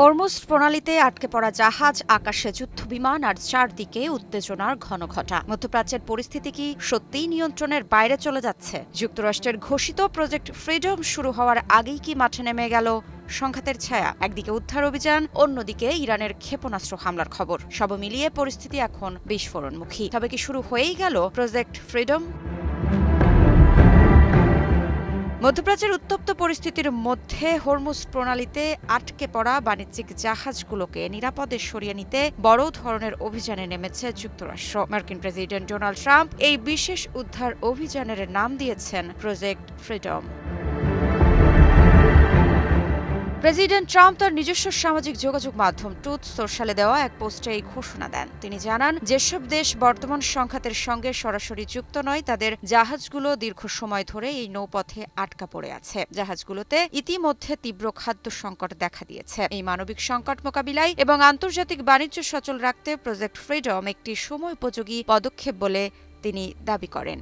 Hormuz প্রণালীতে আটকে পড়া জাহাজ, আকাশে যুদ্ধবিমান আর চারদিকে উত্তেজনার ঘনঘটা। মধ্যপ্রাচ্যের পরিস্থিতি কি সত্যিই নিয়ন্ত্রণের বাইরে চলে যাচ্ছে? যুক্তরাষ্ট্রের ঘোষিত প্রজেক্ট ফ্রিডম শুরু হওয়ার আগেই কি মাঠে নেমে গেল সংঘাতের ছায়া? একদিকে উদ্ধার অভিযান, অন্যদিকে ইরানের ক্ষেপণাস্ত্র হামলার খবর। সব মিলিয়ে পরিস্থিতি এখন বিস্ফোরণমুখী। তবে কি শুরু হয়েই গেল প্রজেক্ট ফ্রিডম? মধ্যপ্রাচ্যের উত্তপ্ত পরিস্থিতির মধ্যে হরমুজ প্রণালীতে আটকে পড়া বাণিজ্যিক জাহাজগুলোকে নিরাপদে সরিয়ে নিতে বড় ধরনের অভিযানে নেমেছে যুক্তরাষ্ট্র। মার্কিন প্রেসিডেন্ট ডোনাল্ড ট্রাম্প এই বিশেষ উদ্ধার অভিযানের নাম দিয়েছেন প্রজেক্ট ফ্রিডম। প্রেসিডেন্ট ট্রাম্প তার নিজস্ব সামাজিক যোগাযোগ মাধ্যম ট্রুথ সোশ্যালে দেওয়া এক পোস্টে এই ঘোষণা দেন। তিনি জানান, যেসব দেশ বর্তমান সংঘাতের সঙ্গে সরাসরি যুক্ত নয়, তাদের জাহাজগুলো দীর্ঘ সময় ধরে এই নৌপথে আটকা পড়ে আছে। জাহাজগুলোতে ইতিমধ্যে তীব্র খাদ্য সংকট দেখা দিয়েছে। এই মানবিক সংকট মোকাবিলায় এবং আন্তর্জাতিক বাণিজ্য সচল রাখতে প্রজেক্ট ফ্রিডম একটি সময়োপযোগী পদক্ষেপ বলে তিনি দাবি করেন।